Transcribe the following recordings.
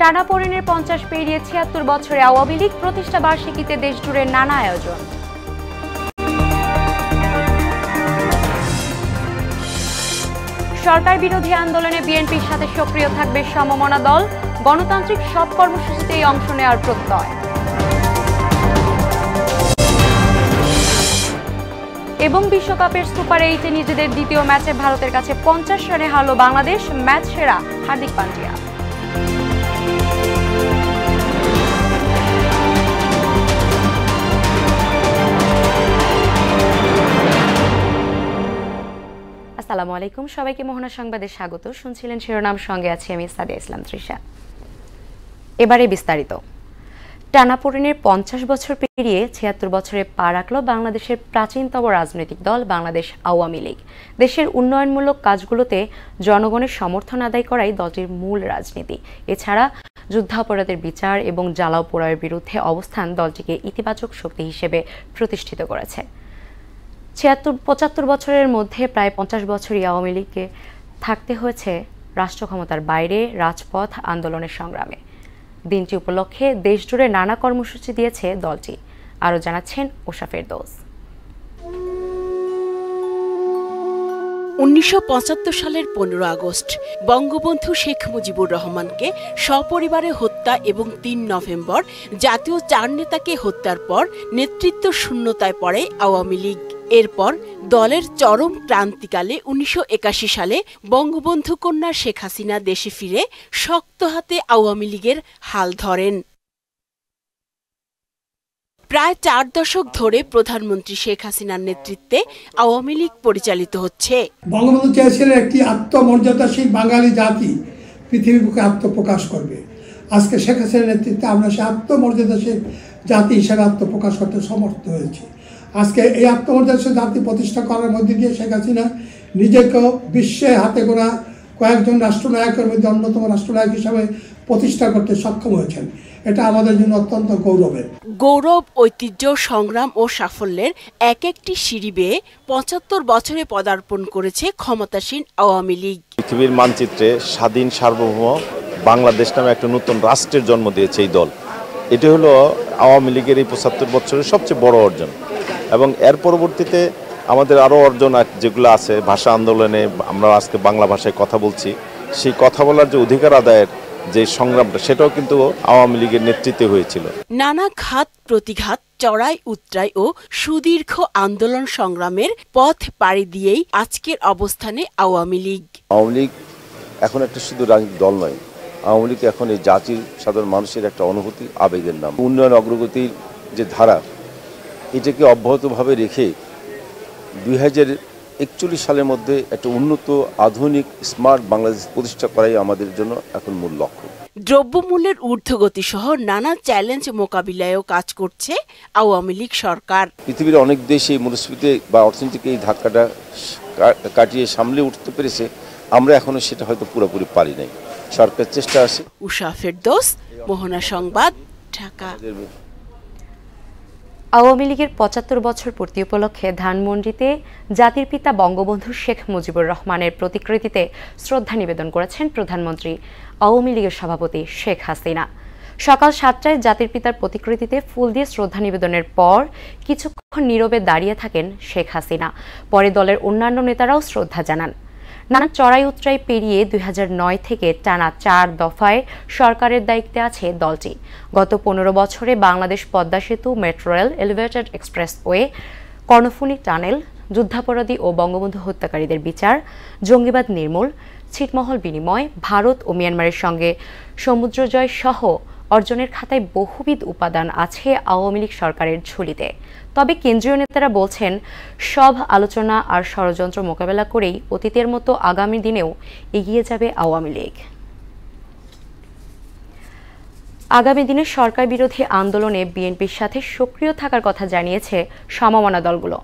টানাপোড়েনের 50 পেরিয়ে ৭৬ বছরে আওয়ামী লীগ প্রতিষ্ঠা বার্ষিকীতে দেশজুড়ে নানা আয়োজন। সরকার বিরোধী আন্দোলনে বিএনপির সাথে সক্রিয় থাকবে সমমনা দল, গণতান্ত্রিক সব কর্মসূচিতেই অংশ নেওয়ার প্রত্যয়। এবং বিশ্বকাপের সুপার 8-এ নিজেদের দ্বিতীয় ম্যাচে ভারতের কাছে 50 রানে হারল বাংলাদেশ, ম্যাচ সেরা হার্দিক পান্ডিয়া। আসসালামু আলাইকুম, সবাইকে মোহনা সংবাদে স্বাগত। শুনছিলেন শিরোনাম, সঙ্গে আছি আমি সাদিয়া ইসলাম তৃষা। এবারে বিস্তারিত। টানাপোড়েনের 50 বছর পেরিয়ে 76 বছরে পা রাখল বাংলাদেশের প্রাচীনতম রাজনৈতিক দল বাংলাদেশ আওয়ামী লীগ। দেশের উন্নয়নমূলক কাজগুলোতে জনগণের সমর্থন আদায় করাই দলটির মূল রাজনীতি। এছাড়া যুদ্ধাপরাধের বিচার এবং জ্বালাও পোড়াওয়ের বিরুদ্ধে অবস্থান দলটিকে ইতিবাচক শক্তি হিসেবে প্রতিষ্ঠিত করেছে। 75 বছরের মধ্যে প্রায় 50 বছরই আওয়ামী লীগকে থাকতে হয়েছে রাষ্ট্র ক্ষমতার বাইরে রাজপথ আন্দোলনের সংগ্রামে। দিনটি উপলক্ষে দেশজুড়ে নানা কর্মসূচি দিয়েছে দলটি। আরও জানাচ্ছেন ওশা ফেরদৌস। 1975 সালের 15 আগস্ট বঙ্গবন্ধু শেখ মুজিবুর রহমানকে সপরিবারে হত্যা এবং 3 নভেম্বর জাতীয় 4 নেতাকে হত্যার পর নেতৃত্ব শূন্যতায় পড়ে আওয়ামী লীগ। এরপর দলের চরম ক্রান্তিকালে 1981 সালে বঙ্গবন্ধু কন্যা শেখ হাসিনা দেশে ফিরে শক্ত হাতে আওয়ামী লীগের হাল ধরেন। প্রায় 4 দশক ধরে প্রধানমন্ত্রী শেখ হাসিনার নেতৃত্বে আওয়ামী লীগ পরিচালিত হচ্ছে। বঙ্গবন্ধু চেয়েছিলেন একটি আত্মমর্যাদাশীল বাঙালি জাতি পৃথিবীর বুকে আত্মপ্রকাশ করবে। আজকে শেখ হাসিনার নেতৃত্বে আমরা সে আত্মমর্যাদাশীল জাতি হিসেবে আত্মপ্রকাশ করতে সমর্থ হয়েছি। আজকে এই আত্মমর্যাদাশীল জাতি প্রতিষ্ঠা করার মধ্যে দিয়ে শেখ হাসিনা নিজেকেও বিশ্বে হাতে গোনা কয়েকজন রাষ্ট্রনায়কের মধ্যে অন্যতম রাষ্ট্রনায়ক হিসাবে প্রতিষ্ঠা করতে সক্ষম হয়েছেন। এটা আমাদের জন্য অত্যন্ত গৌরবের। গৌরব, ঐতিহ্য, সংগ্রাম ও সাফল্যের এক একটি সিঁড়ি বেয়ে 75 বছরে পদার্পণ করেছে ক্ষমতাসীন আওয়ামী লীগ। পৃথিবীর মানচিত্রে স্বাধীন সার্বভৌম বাংলাদেশ নামে একটা নতুন রাষ্ট্রের জন্ম দিয়েছে এই দল। এটি হলো আওয়ামী লীগের এই 75 বছরের সবচেয়ে বড় অর্জন। এবং এর পরবর্তীতে আমাদের আরও অর্জন যেগুলো আছে, ভাষা আন্দোলনে আমরা আজকে বাংলা ভাষায় কথা বলছি, সেই কথা বলার যে অধিকার আদায়ের যে সংগ্রামটা, সেটাও কিন্তু আওয়ামী লীগের নেতৃত্বে হয়েছিল। নানা ঘাত প্রতিঘাত, চড়াই উতরাই ও সুদীর্ঘ আন্দোলন সংগ্রামের পথ পাড়ি দিয়েই আজকের অবস্থানে আওয়ামী লীগ। আওয়ামী লীগ এখন একটা শুধু রাজনৈতিক দল নয়, আওয়ামী লীগ এখন এই জাতির সাধারণ মানুষের একটা অনুভূতি, আবেগের নাম। উন্নয়ন অগ্রগতির যে ধারা, এটাকে অব্যাহতভাবে রেখে 2041 সালের মধ্যে একটা উন্নত, আধুনিক, স্মার্ট বাংলাদেশ প্রতিষ্ঠা করাই আমাদের জন্য এখন মূল লক্ষ্য। দ্রব্যমূল্যের ঊর্ধ্বগতি সহ নানা চ্যালেঞ্জ মোকাবিলায়ও কাজ করছে আওয়ামী লীগ সরকার। পৃথিবীর অনেক দেশে মূল্যস্ফীতি বা অর্থনৈতিক এই ধাক্কাটা কাটিয়ে সামলে উঠতে পেরেছে। আমরা এখনো সেটা হয়তো পুরোপুরি পারি নাই। সরকার চেষ্টা আছে। উষা ফেরদৌস, মোহনা সংবাদ, ঢাকা। আওয়ামী লীগের 75 বছর পূর্তি উপলক্ষে ধানমন্ডিতে জাতির পিতা বঙ্গবন্ধু শেখ মুজিবুর রহমানের প্রতিকৃতিতে শ্রদ্ধা নিবেদন করেছেন প্রধানমন্ত্রী আওয়ামী লীগের সভাপতি শেখ হাসিনা। সকাল 7টায় জাতির পিতার প্রতিকৃতিতে ফুল দিয়ে শ্রদ্ধা নিবেদনের পর কিছুক্ষণ নীরবে দাঁড়িয়ে থাকেন শেখ হাসিনা। পরে দলের অন্যান্য নেতারাও শ্রদ্ধা জানান। নানা চড়াই উতরাই পেরিয়ে 2009 থেকে টানা 4 দফায় সরকারের দায়িত্বে আছে দলটি। গত 15 বছরে বাংলাদেশ পদ্মা সেতু, metro rail, elevated expressway, Karnaphuli tunnel, যুদ্ধাপরাধী ও বঙ্গবন্ধু হত্যাকারীদের বিচার, জঙ্গিবাদ নির্মূল, ছিটমহল বিনিময়, ভারত ও মিয়ানমারের সঙ্গে সমুদ্রজয় সহ অর্জনের খাতায় বহুবিধ উপাদান আছে আওয়ামী লীগ সরকারের ঝুলিতে। তবে কেন্দ্রীয় নেতারা বলছেন, সব আলোচনা আর ষড়যন্ত্র মোকাবেলা করেই অতীতের মতো আগামী দিনেও এগিয়ে যাবে আওয়ামী লীগ। আগামী দিনে সরকার বিরোধী আন্দোলনে বিএনপির সাথে সক্রিয় থাকার কথা জানিয়েছে সমমনা দলগুলো।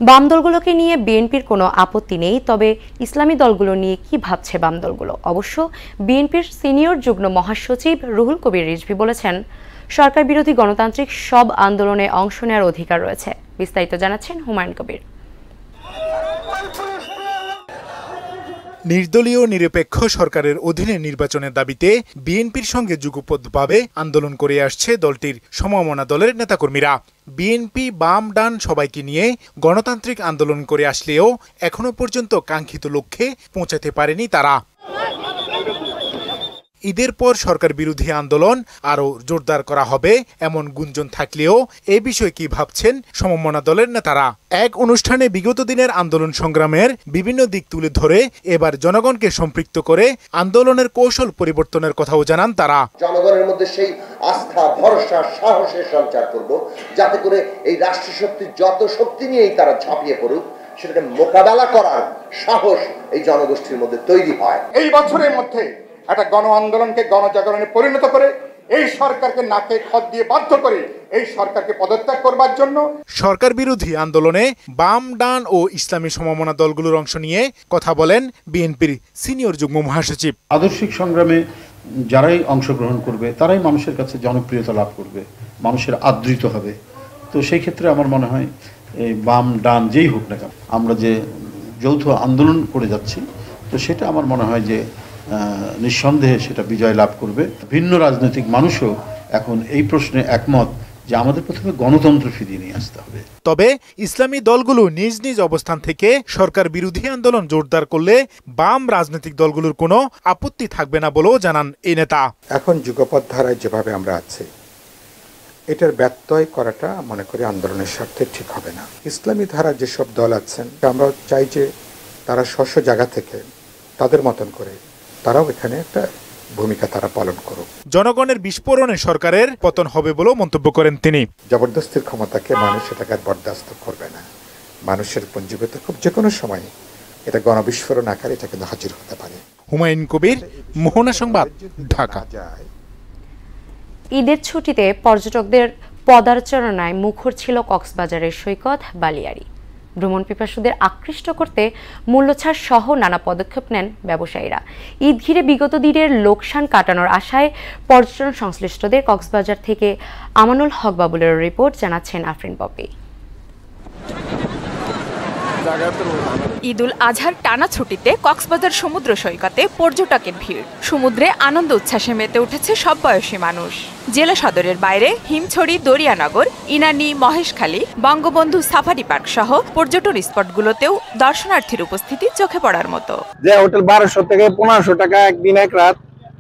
বাম দলগুলোকে নিয়ে বিএনপির কোনো আপত্তি নেই, তবে ইসলামী দলগুলো নিয়ে কি ভাবছে বাম দলগুলো? অবশ্য বিএনপির সিনিয়র যুগ্ম মহাসচিব রুহুল কবির রিজভী বলেছেন, সরকার বিরোধী গণতান্ত্রিক সব আন্দোলনে অংশ নেওয়ার অধিকার রয়েছে। বিস্তারিত জানাচ্ছেন হুমায়ুন কবির। নির্দলীয় নিরপেক্ষ সরকারের অধীনে নির্বাচনের দাবিতে বিএনপির সঙ্গে যুগপথভাবে আন্দোলন করে আসছে দলটির সমমনা দলের নেতাকর্মীরা। বিএনপি বাম ডান সবাইকে নিয়ে গণতান্ত্রিক আন্দোলন করে আসলেও এখনো পর্যন্ত কাঙ্ক্ষিত লক্ষ্যে পৌঁছাতে পারেনি তারা। ঈদের পর সরকার বিরোধী আন্দোলন আরও জোরদার করা হবে এমন গুঞ্জন থাকলেও এ বিষয়ে কি ভাবছেন সমমনা দলের নেতারা? এক অনুষ্ঠানে বিগত দিনের আন্দোলন সংগ্রামের বিভিন্ন দিক তুলে ধরে এবার জনগণকে সম্পৃক্ত করে আন্দোলনের কৌশল পরিবর্তনের কথাও জানান তারা। জনগণের মধ্যে সেই আস্থা, ভরসা, সাহসের সঞ্চার করব, যাতে করে এই রাষ্ট্রশক্তির যত শক্তি নিয়েই তারা ঝাঁপিয়ে পড়ুক, সেটাকে মোকাবেলা করার সাহস এই জনগোষ্ঠীর মধ্যে তৈরি হয়। এই বছরের মধ্যে একটা গণ আন্দোলনকে গণজাগরণে পরিণত করে এই সরকারকে নাকে খত দিয়ে বাধ্য করে এই সরকারকে পদত্যাগ করবার জন্য সরকার বিরোধী আন্দোলনে বাম ডান ও ইসলামী সমমনা দলগুলোর অংশ নিয়ে কথা বলেন বিএনপির সিনিয়র যুগ্ম মহাসচিব। আদর্শিক সংগ্রামে যারাই অংশগ্রহণ করবে তারাই মানুষের কাছে জনপ্রিয়তা লাভ করবে, মানুষের আদৃত হবে। তো সেই ক্ষেত্রে আমার মনে হয় এই বাম ডান যেই হোক না কেন, আমরা যে যৌথ আন্দোলন করে যাচ্ছি, তো সেটা আমার মনে হয় যে নিঃসন্দেহে সেটা বিজয় লাভ করবে। ভিন্ন রাজনৈতিক মানুষও এখন এই প্রশ্নে একমত যে আমাদের প্রথমে গণতন্ত্র ফিরিয়ে নিয়ে আসতে হবে। তবে ইসলামী দলগুলো নিজ নিজ অবস্থান থেকে সরকার বিরোধী আন্দোলন জোরদার করলে বাম রাজনৈতিক দলগুলোর কোনো আপত্তি থাকবে না বলেও জানান এই নেতা। এখন যুগপৎ ধারায় যেভাবে আমরা আছি, এটার ব্যত্যয় করাটা মনে করি আন্দোলনের স্বার্থে ঠিক হবে না। ইসলামী ধারার যেসব দল আছেন, আমরা চাই যে তারা স্ব জায়গা থেকে তাদের মতন করে তারাও এখানে একটা ভূমিকা তারা পালন করুক। জনগণের বিস্ফোরণে সরকারের পতন হবে বলেও মন্তব্য করেন তিনি। জবরদস্তির ক্ষমতাকে মানুষ এটাকে আর বরদাস্ত করবে না। মানুষের পুঞ্জীভূত খুব যে কোনো সময় এটা গণবিস্ফোরণ আকারে এটা কিন্তু হাজির হতে পারে। হুমায়ুন কবির, মোহনা সংবাদ, ঢাকা। ঈদের ছুটিতে পর্যটকদের পদার্চনায় মুখর ছিল কক্সবাজারের সৈকত বালিয়াড়ি। ভ্রমণ পিপাসুদের আকৃষ্ট করতে মূল্যছাড় সহ নানা পদক্ষেপ নেন ব্যবসায়ীরা। ঈদ ঘিরে বিগত দিনের লোকসান কাটানোর আশায় পর্যটন সংশ্লিষ্টদের কক্সবাজার থেকে আমানুল হক বাবুলের রিপোর্ট, জানাচ্ছেন আফরিন পপি। ঈদুল আজহার টানা ছুটিতে কক্সবাজার সমুদ্র সৈকতে পর্যটকের ভিড়। সমুদ্রে আনন্দ উচ্ছ্বাসে মেতে উঠেছে সব বয়সী মানুষ। জেলা সদরের বাইরে হিমছড়ি, দরিয়ানগর, ইনানি, মহেশখালী, বঙ্গবন্ধু সাফারি পার্ক সহ পর্যটন স্পটগুলোতেও দর্শনার্থীর উপস্থিতি চোখে পড়ার মতো। যে হোটেল 1200 থেকে 1500 টাকা একদিন এক রাত,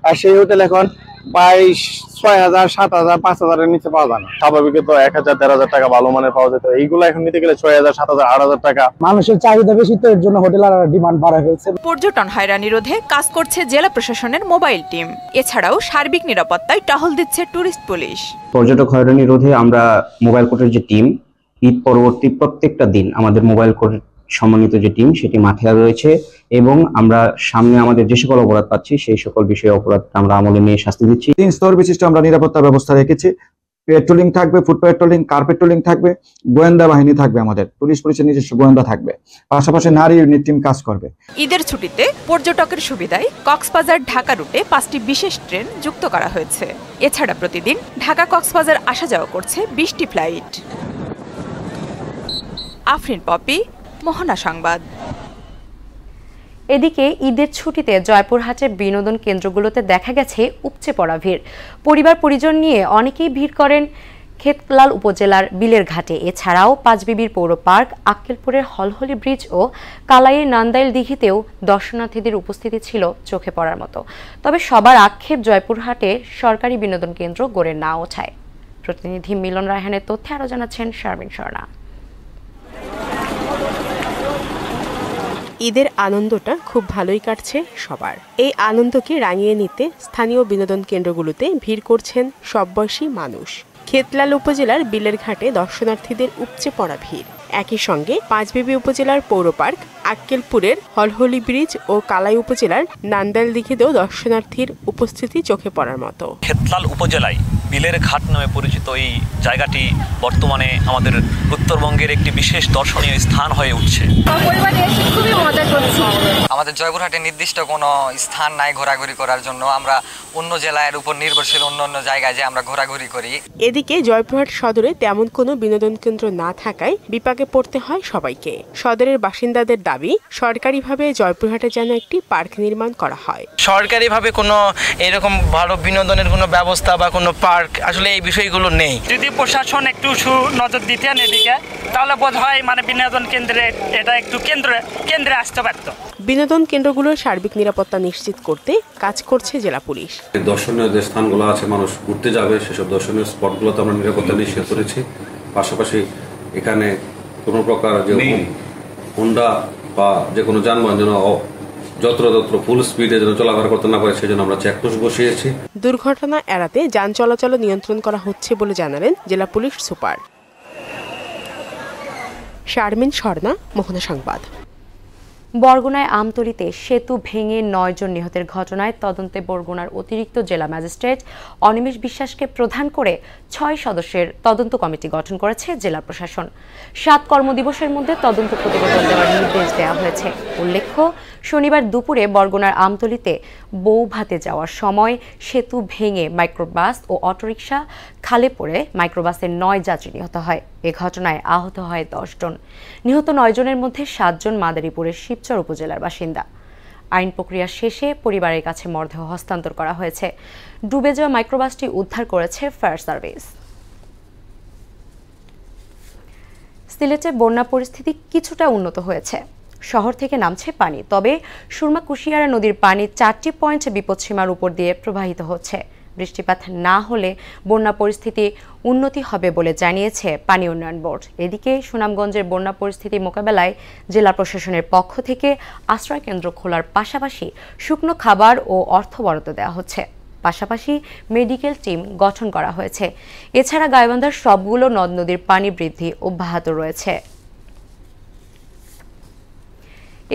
আর সেই হোটেল এখন 6000, 7000, 5000-এর নিচে পাওয়া যায় না। স্বাভাবিক তো 1000, 13000 টাকা ভালো মানের পাওয়া যেত, এইগুলো এখন নিতে গেলে 6000, 7000, 8000 টাকা। মানুষের চাহিদা বেশি, তো এর জন্য হোটেলের ডিমান্ড বাড়া হয়েছে। পর্যটন হয়রানি রোধে কাজ করছে জেলা প্রশাসনের মোবাইল টিম। এছাড়াও সার্বিক নিরাপত্তায় টহল দিচ্ছে টুরিস্ট পুলিশ। পর্যটক হয়রানি রোধে আমরা মোবাইল কোর্টের যে টিম, ঈদ পরবর্তী প্রত্যেকটা দিন আমাদের মোবাইল কোর্ট সমন্বিত যে টিম, সেটি মাঠে রয়েছে এবং আমরা সামনে আমাদের যে সকল অপরাধ পাচ্ছি সেই সকল বিষয়ে অপরাধ আমরা আমলে নিয়ে শাস্তি দিচ্ছি। 3 স্তর বিশিষ্ট আমরা নিরাপত্তা ব্যবস্থা রেখেছি। পেট্রোলিং থাকবে, ফুট পেট্রোলিং, কার পেট্রোলিং থাকবে, গোয়েন্দা বাহিনী থাকবে, আমাদের পুলিশের নিজস্ব গোয়েন্দা থাকবে, পাশাপাশি নারী ইউনিট টিম কাজ করবে। ঈদের ছুটিতে পর্যটকের সুবিধায় কক্সবাজার ঢাকা রুটে 5টি বিশেষ ট্রেন যুক্ত করা হয়েছে। এছাড়া প্রতিদিন ঢাকা কক্সবাজার আসা যাওয়া করছে 20টি ফ্লাইট। আফরিন পপি, মোহনা সংবাদ। এদিকে ঈদের ছুটিতে জয়পুরহাটের বিনোদন কেন্দ্রগুলোতে দেখা গেছে উপচে পড়া ভিড়। পরিবার পরিজন নিয়ে অনেকেই ভিড় করেন ক্ষেতলাল উপজেলার বিলের ঘাটে। এছাড়াও পাঁচবিবির পৌর পার্ক, আক্কেলপুরের হলহলি ব্রিজ ও কালাইয়ের নান্দাইল দিঘিতেও দর্শনার্থীদের উপস্থিতি ছিল চোখে পড়ার মতো। তবে সবার আক্ষেপ জয়পুরহাটে সরকারি বিনোদন কেন্দ্র গড়ে না ওঠায়। প্রতিনিধি মিলন রায়হানের তথ্যে আরও জানাচ্ছেন শারমিন স্বর্ণা। ঈদের আনন্দটা খুব ভালোই কাটছে সবার। এই আনন্দকে রাঙিয়ে নিতে স্থানীয় বিনোদন কেন্দ্রগুলোতে ভিড় করছেন সব বয়সী মানুষ। ক্ষেতলাল উপজেলার বিলের ঘাটে দর্শনার্থীদের উপচে পড়া ভিড়। একই সঙ্গে পাঁচবিবি উপজেলার পৌর পার্ক, আক্কেলপুরের হলহলি ব্রিজ ও কালাই উপজেলার নান্দাইল দিঘিতেও দর্শনার্থীর উপস্থিতি চোখে পড়ার মতো। ক্ষেতলাল উপজেলায় বিলের ঘাট নামে পরিচিত এই জায়গাটি বর্তমানে আমাদের উত্তরবঙ্গের একটি বিশেষ দর্শনীয় স্থান হয়ে উঠছে। আমাদের জয়পুরহাটে নির্দিষ্ট কোনো স্থান নাই ঘোরাঘুরি করার জন্য। আমরা অন্য জেলার উপর নির্ভরশীল অন্য জায়গায় যে আমরা ঘোরাঘুরি করি। এদিকে জয়পুরহাট সদরে তেমন কোনো বিনোদন কেন্দ্র না থাকায় বিপাকে পড়তে হয় সবাইকে। সদরের বাসিন্দাদের দাবি সরকারিভাবে জয়পুরহাটে যেন একটি পার্ক নির্মাণ করা হয়। সরকারিভাবে কোনো এরকম ভালো বিনোদনের কোনো ব্যবস্থা বা কোনো পার্ক আসলে এই বিষয়গুলো নেই। যদি প্রশাসন একটু নজর দিতেন এদিকে তাহলে বোধ হয় বিনোদন কেন্দ্রে এটা একটু কেন্দ্রে আসতে পারত। বিনোদন কেন্দ্রগুলোর সার্বিক নিরাপত্তা নিশ্চিত করতে কাজ করছে জেলা পুলিশ। দর্শনীয় যে স্থানগুলো আছে মানুষ ঘুরতে যাবে সেসব দর্শনীয় স্পটগুলোতে আমরা নিরাপত্তা নিশ্চিত করেছি। পাশাপাশি এখানে কোনো প্রকার যে হোন্ডা বা যে কোনো যানবাহন যেন যত্রতত্র ফুল স্পিডে যেন চলাফেরা করতে না পারে সেজন্য আমরা চেকপোস্ট বসিয়েছি। দুর্ঘটনা এড়াতে যান চলাচল নিয়ন্ত্রণ করা হচ্ছে বলে জানালেন জেলা পুলিশ সুপার। শারমিন স্বর্ণা, মোহনা সংবাদ। বরগুনায় আমতলীতে সেতু ভেঙে 9 জন নিহতের ঘটনায় তদন্তে বরগুনার অতিরিক্ত জেলা ম্যাজিস্ট্রেট অনিমেষ বিশ্বাসকে প্রধান করে 6 সদস্যের তদন্ত কমিটি গঠন করেছে জেলা প্রশাসন। 7 কর্মদিবসের মধ্যে তদন্ত প্রতিবেদন দেওয়ার নির্দেশ দেওয়া হয়েছে। উল্লেখ্য, শনিবার দুপুরে বরগুনার আমতলীতে বৌভাতে যাওয়ার সময় সেতু ভেঙে মাইক্রোবাস ও অটোরিকশা খালে পড়ে মাইক্রোবাসের 9 যাত্রী নিহত হয়। এ ঘটনায় আহত হয় 10 জন। নিহত 9 জনের মধ্যে 7 জন মাদারীপুরের শিবচর উপজেলার বাসিন্দা। আইন প্রক্রিয়া শেষে পরিবারের কাছে মরদেহ হস্তান্তর করা হয়েছে। ডুবে যাওয়া মাইক্রোবাসটি উদ্ধার করেছে ফায়ার সার্ভিস। সিলেটে বন্যা পরিস্থিতি কিছুটা উন্নত হয়েছে। শহর থেকে নামছে পানি, তবে সুরমা কুশিয়ারা নদীর পানি 4টি পয়েন্ট বিপদসীমার উপর দিয়ে প্রবাহিত হচ্ছে। বৃষ্টিপাত না হলে বন্যা পরিস্থিতি উন্নতি হবে বলে জানিয়েছে পানি উন্নয়ন বোর্ড। এদিকে সুনামগঞ্জের বন্যা পরিস্থিতি মোকাবেলায় জেলা প্রশাসনের পক্ষ থেকে আশ্রয়কেন্দ্র খোলার পাশাপাশি শুকনো খাবার ও অর্থ বরাদ্দ দেওয়া হচ্ছে। পাশাপাশি মেডিকেল টিম গঠন করা হয়েছে। এছাড়া গাইবান্ধার সবগুলো নদ নদীর পানি বৃদ্ধি অব্যাহত রয়েছে।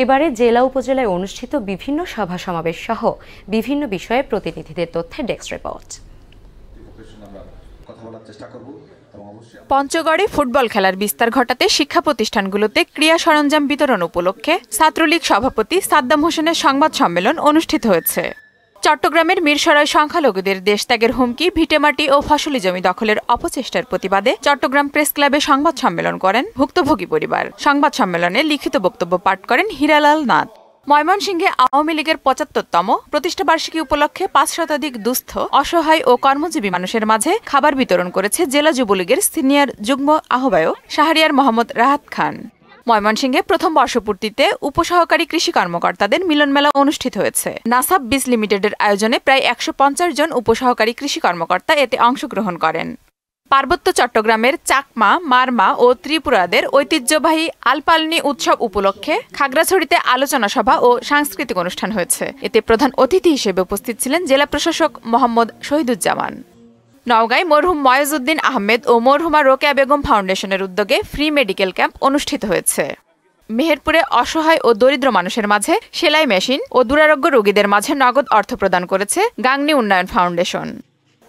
এবারে জেলা উপজেলায় অনুষ্ঠিত বিভিন্ন সভা সমাবেশ সহ বিভিন্ন বিষয়ে প্রতিনিধিদের তথ্যে ডেস্ক রিপোর্ট। পঞ্চগড়ে ফুটবল খেলার বিস্তার ঘটাতে শিক্ষা প্রতিষ্ঠানগুলোতে ক্রীড়া সরঞ্জাম বিতরণ উপলক্ষে ছাত্রলীগ সভাপতি সাদ্দাম হোসেনের সংবাদ সম্মেলন অনুষ্ঠিত হয়েছে। চট্টগ্রামের মিরসরাই সংখ্যালঘুদের দেশত্যাগের হুমকি, ভিটেমাটি ও ফসলি জমি দখলের অপচেষ্টার প্রতিবাদে চট্টগ্রাম প্রেস ক্লাবে সংবাদ সম্মেলন করেন ভুক্তভোগী পরিবার। সংবাদ সম্মেলনে লিখিত বক্তব্য পাঠ করেন হীরালাল নাথ। ময়মনসিংহে আওয়ামী লীগের 75তম প্রতিষ্ঠাবার্ষিকী উপলক্ষে 5 শতাধিক দুস্থ, অসহায় ও কর্মজীবী মানুষের মাঝে খাবার বিতরণ করেছে জেলা যুবলীগের সিনিয়র যুগ্ম আহ্বায়ক শাহরিয়ার মোহাম্মদ রাহাত খান। ময়মনসিংহে প্রথম বর্ষপূর্তিতে উপসহকারী কৃষি কর্মকর্তাদের মিলন মেলা অনুষ্ঠিত হয়েছে। নাসাব বীজ লিমিটেডের আয়োজনে প্রায় 150 জন উপসহকারী কৃষি কর্মকর্তা এতে অংশগ্রহণ করেন। পার্বত্য চট্টগ্রামের চাকমা, মারমা ও ত্রিপুরাদের ঐতিহ্যবাহী আলপালনি উৎসব উপলক্ষে খাগড়াছড়িতে আলোচনা সভা ও সাংস্কৃতিক অনুষ্ঠান হয়েছে। এতে প্রধান অতিথি হিসেবে উপস্থিত ছিলেন জেলা প্রশাসক মোহাম্মদ শহীদুজ্জামান। নওগাঁয় মরহুম ময়েজউদ্দিন আহমেদ ও মরহুমা রোকেয়া বেগম ফাউন্ডেশনের উদ্যোগে ফ্রি মেডিকেল ক্যাম্প অনুষ্ঠিত হয়েছে। মেহেরপুরে অসহায় ও দরিদ্র মানুষের মাঝে সেলাই মেশিন ও দুরারোগ্য রোগীদের মাঝে নগদ অর্থ প্রদান করেছে গাংনী উন্নয়ন ফাউন্ডেশন।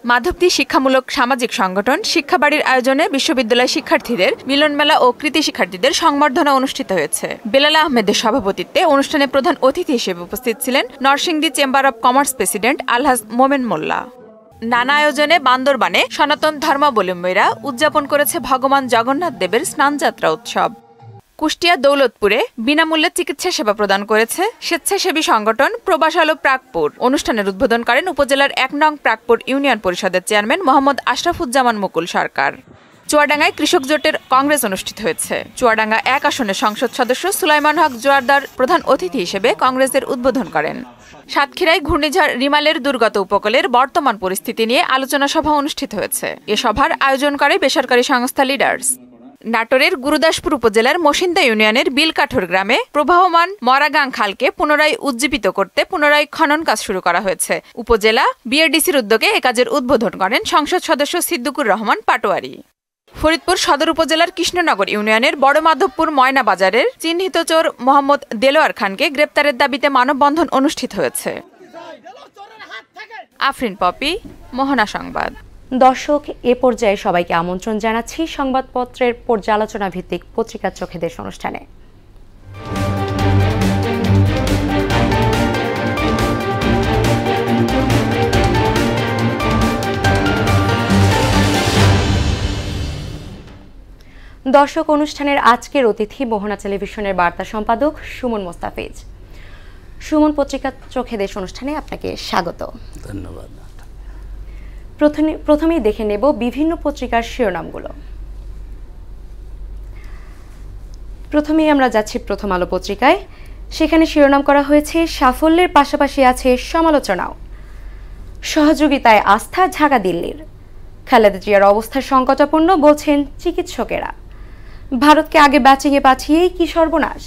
মাধবদী শিক্ষামূলক সামাজিক সংগঠন শিক্ষাবাড়ির আয়োজনে বিশ্ববিদ্যালয় শিক্ষার্থীদের মিলন মেলা ও কৃতি শিক্ষার্থীদের সংবর্ধনা অনুষ্ঠিত হয়েছে। বেলাল আহমেদের সভাপতিত্বে অনুষ্ঠানে প্রধান অতিথি হিসেবে উপস্থিত ছিলেন Narsingdi chamber of commerce president Alhaj Momen Molla. নানা আয়োজনে বান্দরবানে সনাতন ধর্মাবলম্বীরা উদযাপন করেছে ভগবান জগন্নাথ দেবের স্নানযাত্রা উৎসব। কুষ্টিয়া দৌলতপুরে বিনামূল্যে চিকিৎসা সেবা প্রদান করেছে স্বেচ্ছাসেবী সংগঠন প্রবাস আলো প্রাকপুর। অনুষ্ঠানের উদ্বোধন করেন উপজেলার 1 নং প্রাকপুর ইউনিয়ন পরিষদের চেয়ারম্যান মোহাম্মদ আশরাফুজ্জামান মুকুল সরকার। চুয়াডাঙ্গায় কৃষক জোটের কংগ্রেস অনুষ্ঠিত হয়েছে। চুয়াডাঙ্গা 1 আসনের সংসদ সদস্য সুলাইমান হক জোয়ারদার প্রধান অতিথি হিসেবে কংগ্রেসের উদ্বোধন করেন। সাতক্ষীরায় ঘূর্ণিঝড় রিমালের দুর্গত উপকূলের বর্তমান পরিস্থিতি নিয়ে আলোচনা সভা অনুষ্ঠিত হয়েছে। এ সভার আয়োজন করে বেসরকারি সংস্থা লিডার্স। নাটোরের গুরুদাসপুর উপজেলার মসিন্দা ইউনিয়নের বিলকাঠোর গ্রামে প্রবাহমান মরাগাং খালকে পুনরায় উজ্জীবিত করতে পুনরায় খনন কাজ শুরু করা হয়েছে। উপজেলা বিআরডিসির উদ্যোগে এ কাজের উদ্বোধন করেন সংসদ সদস্য সিদ্দিকুর রহমান পাটোয়ারি। ফরিদপুর সদর উপজেলার কৃষ্ণনগর ইউনিয়নের বড় মাধবপুর ময়না বাজারের চিহ্নিত চোর মোহাম্মদ দেলোয়ার খানকে গ্রেপ্তারের দাবিতে মানববন্ধন অনুষ্ঠিত হয়েছে। আফরিন পপি, মোহনা সংবাদ। দর্শক, এ পর্যায়ে সবাইকে আমন্ত্রণ জানাচ্ছি সংবাদপত্রের পর্যালোচনা ভিত্তিক পত্রিকার চোখে দেশ অনুষ্ঠানে। দর্শক, অনুষ্ঠানের আজকের অতিথি মোহনা টেলিভিশনের বার্তা সম্পাদক সুমন মোস্তাফিজ। সুমন, পত্রিকা চোখে দেশ অনুষ্ঠানে আপনাকে স্বাগত। ধন্যবাদ। প্রথমেই দেখে নেব বিভিন্ন পত্রিকার শিরোনামগুলো। প্রথমেই আমরা যাচ্ছি প্রথম আলো পত্রিকায়। সেখানে শিরোনাম করা হয়েছে সাফল্যের পাশাপাশি আছে সমালোচনাও। সহযোগিতায় আস্থা ঢাকা দিল্লির। খালেদা জিয়ার অবস্থা সংকটাপন্ন বলছেন চিকিৎসকেরা। ভারতকে আগে ব্যাচিংয়ে পাঠিয়েই কি সর্বনাশ।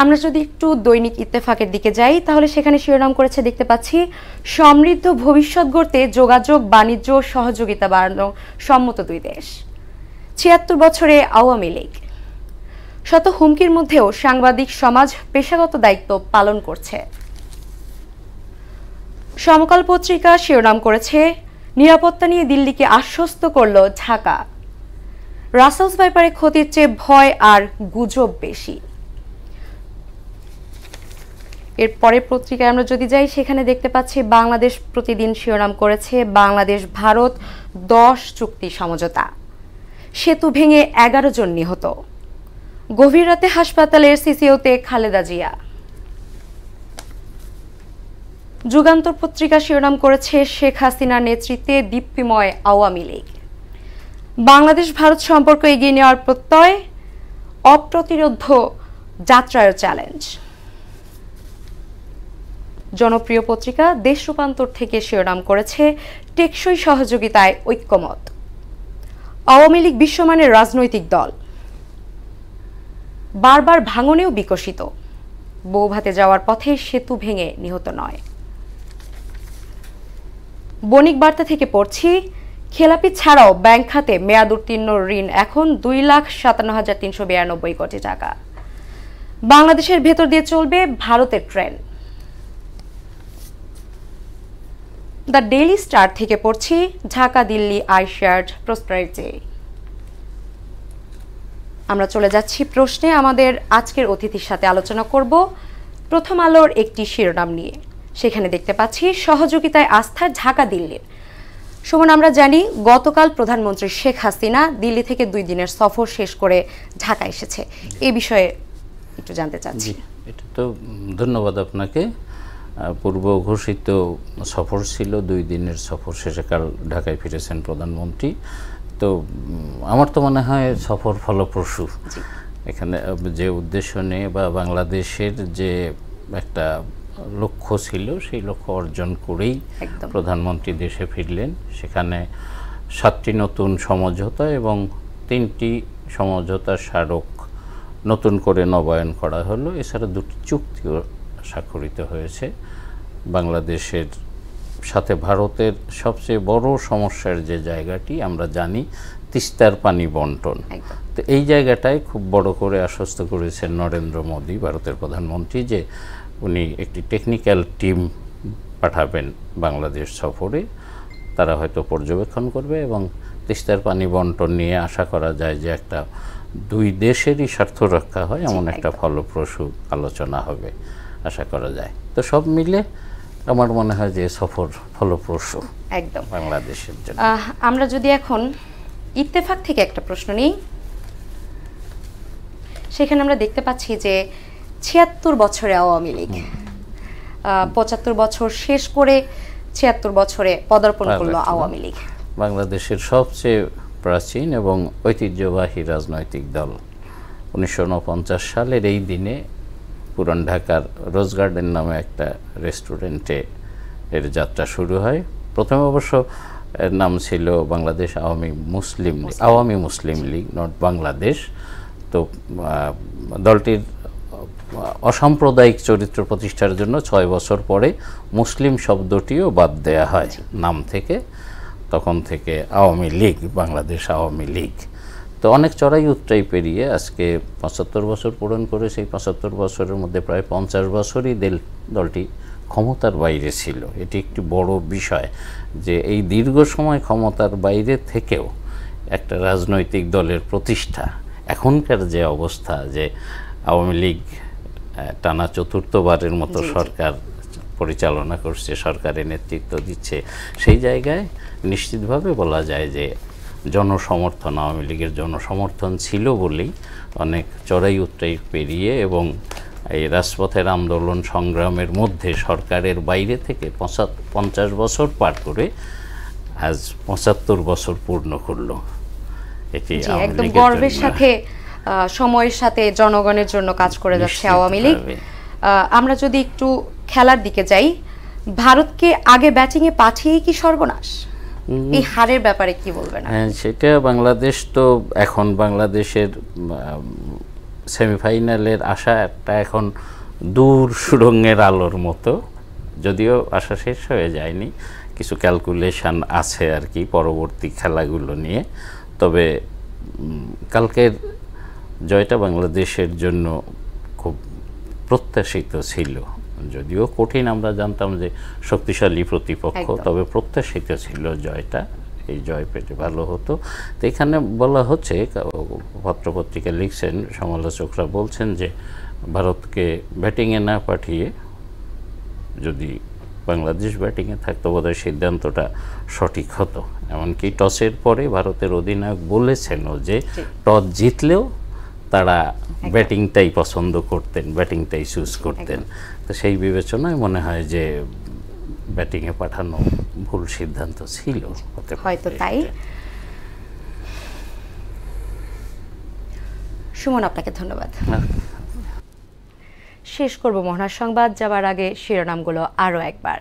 আমরা যদি একটু দৈনিক ইত্তেফাকের দিকে যাই তাহলে সেখানে শিরোনাম করেছে দেখতে পাচ্ছি সমৃদ্ধ ভবিষ্যৎ গড়তে যোগাযোগ বাণিজ্য সহযোগিতা বাড়ানো সম্মত দুই দেশ। ৭৬ বছরে আওয়ামী লীগ। শত হুমকির মধ্যেও সাংবাদিক সমাজ পেশাগত দায়িত্ব পালন করছে। সমকাল পত্রিকা শিরোনাম করেছে নিরাপত্তা নিয়ে দিল্লিকে আশ্বস্ত করল ঢাকা। রাসেলস ভাইপারে ক্ষতির চেয়ে ভয় আর গুজব বেশি। এর পরের পত্রিকায় আমরা যদি যাই সেখানে দেখতে পাচ্ছি বাংলাদেশ প্রতিদিন শিরোনাম করেছে বাংলাদেশ ভারত 10 চুক্তি সমঝোতা। সেতু ভেঙে 11 জন নিহত। গভীর রাতে হাসপাতালের সিসিওতে খালেদা জিয়া। যুগান্তর পত্রিকা শিরোনাম করেছে শেখ হাসিনার নেতৃত্বে দীপ্তিময় আওয়ামী লীগ। বাংলাদেশ ভারত সম্পর্ক এগিয়ে নেওয়ার প্রত্যয়, অপ্রতিরোধ্য যাত্রায় চ্যালেঞ্জ। জনপ্রিয় পত্রিকা দেশ রূপান্তর থেকে শিরোনাম করেছে টেকসই সহযোগিতায় ঐক্যমত। আওয়ামী লীগ বিশ্বমানের রাজনৈতিক দল, বারবার ভাঙনেও বিকশিত। বৌভাতে যাওয়ার পথে সেতু ভেঙে নিহত নয়। বণিক বার্তা থেকে পড়ছি খেলাপি ছাড়াও ব্যাংক খাতে মেয়াদ উত্তীর্ণ ঋণ এখন 2,57,392 কোটি টাকা। বাংলাদেশের ভেতর দিয়ে চলবে ভারতের ট্রেন। দ্য ডেইলি স্টার থেকে পড়ছি ঢাকা দিল্লি আইশার্ড প্রসপারিটি। আমরা চলে যাচ্ছি প্রশ্নে। আমাদের আজকের অতিথির সাথে আলোচনা করব প্রথম আলোর একটি শিরোনাম নিয়ে। সেখানে দেখতে পাচ্ছি সহযোগিতায় আস্থা ঢাকা দিল্লির। সুমন, আমরা জানি গতকাল প্রধানমন্ত্রী শেখ হাসিনা দিল্লি থেকে 2 দিনের সফর শেষ করে ঢাকা এসেছে। এই বিষয়ে একটু জানতে চাচ্ছি। এটা তো ধন্যবাদ আপনাকে। পূর্ব ঘোষিত সফর ছিল, 2 দিনের সফর শেষে কাল ঢাকায় ফিরেছেন প্রধানমন্ত্রী। তো আমার তো মনে হয় সফর ফলপ্রসূ। এখানে যে উদ্দেশ্য নিয়ে বা বাংলাদেশের যে একটা লক্ষ্য ছিল সেই লক্ষ্য অর্জন করেই প্রধানমন্ত্রী দেশে ফিরলেন। সেখানে 7টি নতুন সমঝোতা এবং 3টি সমঝোতা স্মারক নতুন করে নবায়ন করা হলো। এছাড়া 2টি চুক্তিও স্বাক্ষরিত হয়েছে। বাংলাদেশের সাথে ভারতের সবচেয়ে বড় সমস্যার যে জায়গাটি আমরা জানি, তিস্তার পানি বন্টন। তো এই জায়গাটায় খুব বড় করে আশ্বস্ত করেছেন নরেন্দ্র মোদী, ভারতের প্রধানমন্ত্রী, যে উনি একটি টেকনিক্যাল টিম পাঠাবেন বাংলাদেশ সফরে। তারা হয়তো পর্যবেক্ষণ করবে এবং তিস্তার পানি বন্টন নিয়ে আশা করা যায় যে একটা 2 দেশেরই স্বার্থ রক্ষা হয় এমন একটা ফলপ্রসূ আলোচনা হবে আশা করা যায়। তো সব মিলে আমার মনে হয় যে সফর ফলপ্রসূ একদম বাংলাদেশের জন্য। আমরা যদি এখন ইত্তেফাক থেকে একটা প্রশ্ন নিই, সেখানে আমরা দেখতে পাচ্ছি যে ৭৬ বছরে আওয়ামী লীগ ৭৫ বছর শেষ করে ৭৬ বছরে পদার্পণ করলো আওয়ামী লীগ। বাংলাদেশের সবচেয়ে প্রাচীন এবং ঐতিহ্যবাহী রাজনৈতিক দল। 1949 সালের এই দিনে পুরান ঢাকার রোজ গার্ডেন নামে একটা রেস্টুরেন্টে এর যাত্রা শুরু হয়। প্রথমে অবশ্য এর নাম ছিল বাংলাদেশ আওয়ামী মুসলিম লীগ, নট বাংলাদেশ। তো দলটির অসাম্প্রদায়িক চরিত্র প্রতিষ্ঠার জন্য 6 বছর পরে মুসলিম শব্দটিও বাদ দেয়া হয় নাম থেকে। তখন থেকে আওয়ামী লীগ, বাংলাদেশ আওয়ামী লীগ। তো অনেক চড়াই উতরাই পেরিয়ে আজকে 75 বছর পূরণ করে। সেই 75 বছরের মধ্যে প্রায় 50 বছরই দলটি ক্ষমতার বাইরে ছিল। এটি একটি বড় বিষয় যে এই দীর্ঘ সময় ক্ষমতার বাইরে থেকেও একটা রাজনৈতিক দলের প্রতিষ্ঠা। এখনকার যে অবস্থা, যে আওয়ামী লীগ টানা 4র্থবারের মতো সরকার পরিচালনা করছে, সরকারের নেতৃত্ব দিচ্ছে, সেই জায়গায় নিশ্চিতভাবে বলা যায় যে জনসমর্থন, আওয়ামী লীগের জনসমর্থন ছিল বলেই অনেক চড়াই উতরাই পেরিয়ে এবং এই রাজপথের আন্দোলন সংগ্রামের মধ্যে সরকারের বাইরে থেকে 50 বছর পার করে আজ 75 বছর পূর্ণ করলো। এটি একদম গর্বের সাথে সময়ের সাথে জনগণের জন্য কাজ করে যাচ্ছে আওয়ামী লীগ। আমরা যদি একটু খেলার দিকে যাই, ভারতকে আগে ব্যাটিংয়ে পাঠিয়েই কি সর্বনাশ? এই হারের ব্যাপারে কি বলবেন? হ্যাঁ, সেটা বাংলাদেশ তো এখন বাংলাদেশের সেমিফাইনালের আশাটা এখন দূর সুড়ঙ্গের আলোর মতো, যদিও আশা শেষ হয়ে যায়নি, কিছু ক্যালকুলেশন আছে আর কি পরবর্তী খেলাগুলো নিয়ে। তবে কালকের জয়টা বাংলাদেশের জন্য খুব প্রত্যাশিত ছিল, যদিও কঠিন, আমরা জানতাম যে শক্তিশালী প্রতিপক্ষ, তবে প্রত্যাশিত ছিল জয়টা, এই জয় পেতে ভালো হতো। তো এখানে বলা হচ্ছে, পত্রপত্রিকা লিখছেন, সমালোচকরা বলছেন যে ভারতকে ব্যাটিংয়ে না পাঠিয়ে যদি বাংলাদেশ ব্যাটিংয়ে থাকতো বোধহয় সিদ্ধান্তটা সঠিক হতো। এমনকি টসের পরে ভারতের অধিনায়ক বলেছেনও যে টস জিতলেও তারা ব্যাটিংটাই পছন্দ করতেন, ব্যাটিংটাই চুজ করতেন। তো সেই বিবেচনায় মনে হয় যে ব্যাটিংয়ে পাঠানো ভুল সিদ্ধান্ত ছিল, হয়তো তাই। সুমন, আপনাকে ধন্যবাদ। শেষ করব মোহনার সংবাদ, যাবার আগে শিরোনামগুলো আরও একবার।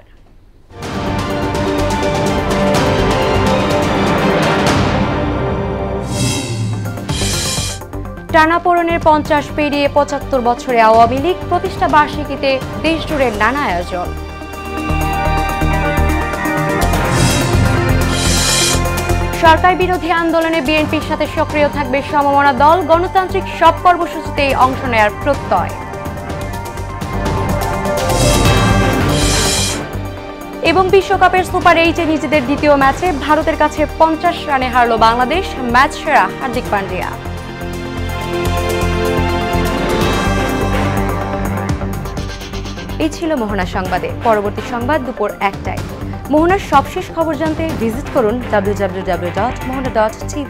টানাপোড়েনের 50 পেরিয়ে 75 বছরে আওয়ামী লীগ, প্রতিষ্ঠা বার্ষিকীতে দেশজুড়ে নানা আয়োজন। সরকার বিরোধী আন্দোলনে বিএনপির সাথে সক্রিয় থাকবে সমমনা দল, গণতান্ত্রিক সব কর্মসূচিতে অংশ নেয়ার প্রত্যয়। এবং বিশ্বকাপের সুপার 8-এ নিজেদের দ্বিতীয় ম্যাচে ভারতের কাছে 50 রানে হারল বাংলাদেশ, ম্যাচ সেরা হার্দিক পান্ডিয়া। এই ছিল মোহনা সংবাদে। পরবর্তী সংবাদ দুপুর 1টায়। মোহনার সবশেষ খবর জানতে ভিজিট করুন www.mohana.tv।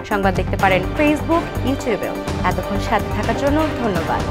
সংবাদ দেখতে পারেন ফেসবুক, ইউটিউবেও। এতক্ষণ সাথে থাকার জন্য ধন্যবাদ।